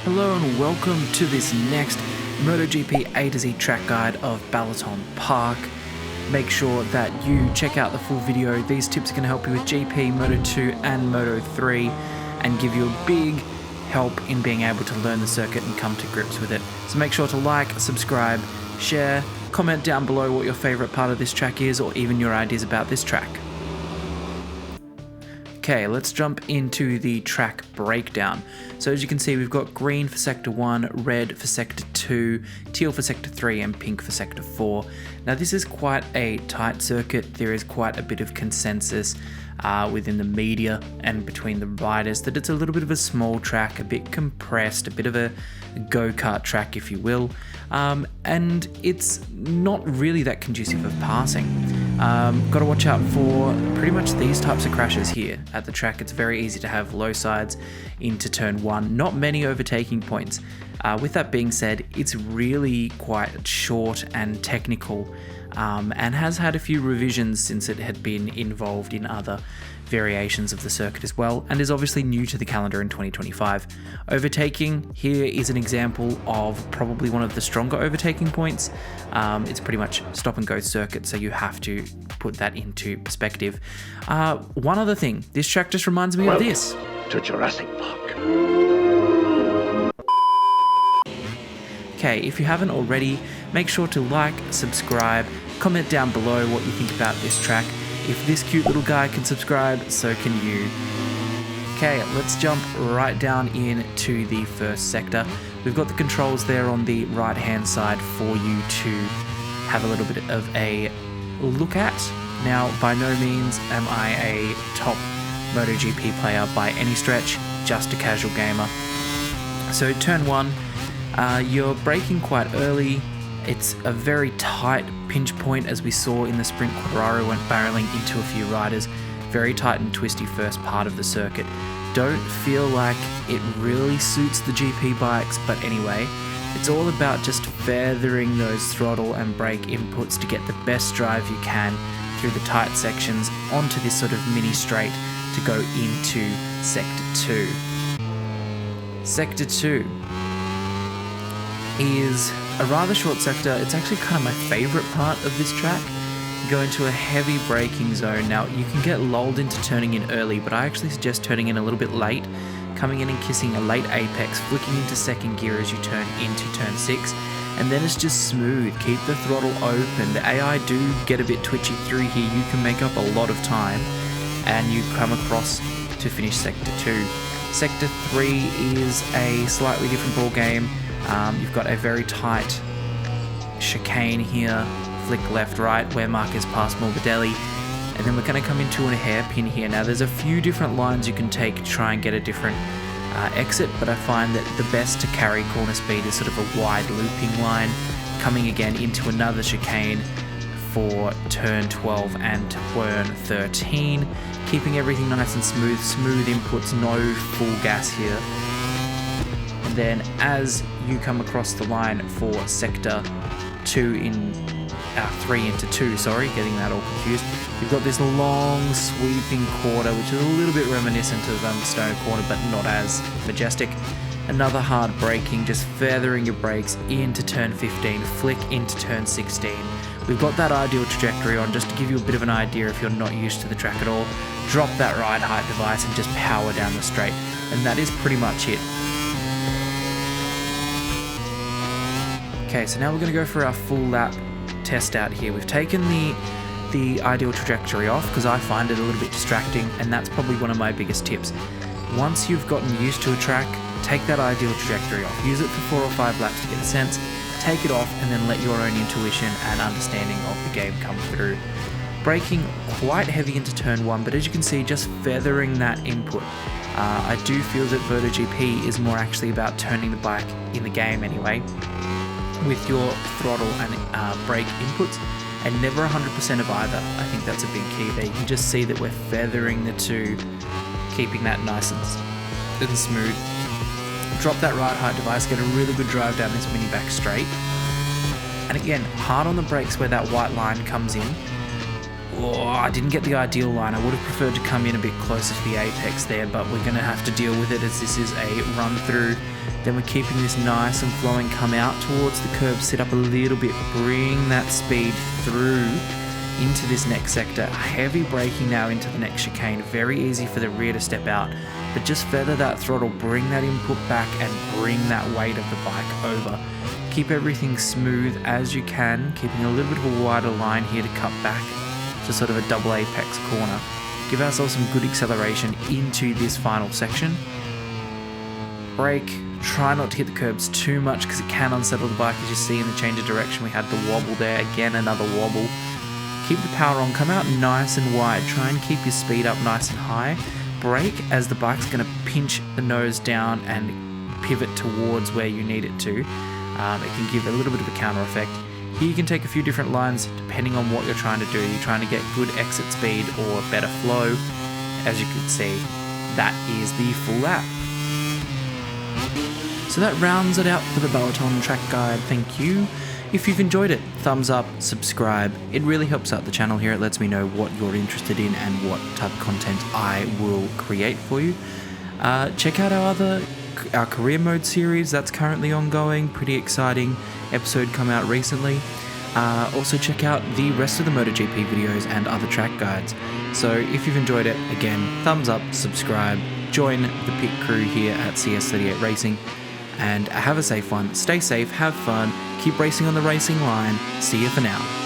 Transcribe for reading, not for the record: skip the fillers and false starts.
Hello and welcome to this next MotoGP A to Z track guide of Balaton Park. Make sure that you check out the full video. These tips are going to help you with GP, Moto2 and Moto3 and give you a big help in being able to learn the circuit and come to grips with it. So make sure to like, subscribe, share, comment down below what your favourite part of this track is or even your ideas about this track. Okay, let's jump into the track breakdown. So as you can see, we've got green for Sector 1, red for Sector 2, teal for Sector 3 and pink for Sector 4. Now this is quite a tight circuit. There is quite a bit of consensus within the media and between the riders that it's a little bit of a small track, a bit compressed, a bit of a go-kart track if you will, and it's not really that conducive of passing. Got to watch out for pretty much these types of crashes here at the track. It's very easy to have low sides into turn 1, not many overtaking points. With that being said, it's really quite short and technical, and has had a few revisions since it had been involved in other variations of the circuit as well, and is obviously new to the calendar in 2025. Overtaking here is an example of probably one of the stronger overtaking points. It's pretty much stop and go circuit, so you have to put that into perspective. One other thing, this track just reminds me of this. To Jurassic Park. Okay, if you haven't already, make sure to like, subscribe, comment down below what you think about this track. If this cute little guy can subscribe, so can you. Okay, let's jump right down into the first sector. We've got the controls there on the right hand side for you to have a little bit of a look at. Now, by no means am I a top MotoGP player by any stretch, just a casual gamer. So turn 1, you're braking quite early. It's a very tight pinch point, as we saw in the sprint. Quartararo went barreling into a few riders. Very tight and twisty first part of the circuit. Don't feel like it really suits the GP bikes, but anyway, it's all about just feathering those throttle and brake inputs to get the best drive you can through the tight sections onto this sort of mini straight to go into Sector 2. Sector 2 is a rather short sector. It's actually kind of my favourite part of this track. You go into a heavy braking zone. Now you can get lulled into turning in early, but I actually suggest turning in a little bit late, coming in and kissing a late apex, flicking into second gear as you turn into turn 6, and then it's just smooth. Keep the throttle open. The AI do get a bit twitchy through here. You can make up a lot of time and you come across to finish Sector 2. Sector 3 is a slightly different ball game. You've got a very tight chicane here, flick left, right, where Marquez passed Morbidelli, and then we're going to come into a hairpin here. Now there's a few different lines you can take to try and get a different exit, but I find that the best to carry corner speed is sort of a wide looping line, coming again into another chicane for turn 12 and turn 13, keeping everything nice and smooth inputs, no full gas here. And then as you come across the line for Sector 3 into 2, getting that all confused. You've got this long sweeping quarter, which is a little bit reminiscent of Stone Corner, but not as majestic. Another hard braking, just feathering your brakes into turn 15, flick into turn 16. We've got that ideal trajectory on, just to give you a bit of an idea if you're not used to the track at all. Drop that ride height device and just power down the straight, and that is pretty much it. Okay, so now we're going to go for our full lap test out here. We've taken the ideal trajectory off because I find it a little bit distracting, and that's probably one of my biggest tips. Once you've gotten used to a track, take that ideal trajectory off. Use it for 4 or 5 laps to get a sense, take it off, and then let your own intuition and understanding of the game come through. Braking quite heavy into turn 1, but as you can see, just feathering that input. I do feel that MotoGP is more actually about turning the bike in the game anyway, with your throttle and brake inputs, and never 100% of either. I think that's a big key there. You can just see that we're feathering the two, keeping that nice and smooth. Drop that ride height device, get a really good drive down this mini back straight. And again, hard on the brakes where that white line comes in. Oh, I didn't get the ideal line. I would have preferred to come in a bit closer to the apex there, but we're going to have to deal with it as this is a run through Then we're keeping this nice and flowing, come out towards the curb, sit up a little bit, bring that speed through into this next sector. Heavy braking now into the next chicane, very easy for the rear to step out, but just feather that throttle, bring that input back and bring that weight of the bike over. Keep everything smooth as you can, keeping a little bit of a wider line here to cut back to sort of a double apex corner. Give ourselves some good acceleration into this final section. Brake, try not to hit the curbs too much because it can unsettle the bike. As you see in the change of direction, we had the wobble there, again another wobble. Keep the power on, come out nice and wide, try and keep your speed up nice and high. Brake as the bike's going to pinch the nose down and pivot towards where you need it to. It can give a little bit of a counter effect. Here you can take a few different lines depending on what you're trying to do. You're trying to get good exit speed or better flow. As you can see, that is the full lap. So that rounds it out for the Balaton track guide. Thank you. If you've enjoyed it, thumbs up, subscribe. It really helps out the channel here. It lets me know what you're interested in and what type of content I will create for you. Check out our career mode series that's currently ongoing. Pretty exciting episode come out recently. Also check out the rest of the MotoGP videos and other track guides. So if you've enjoyed it, again, thumbs up, subscribe, join the pit crew here at CS38 Racing, and have a safe one. Stay safe, have fun, keep racing on the racing line. See you for now.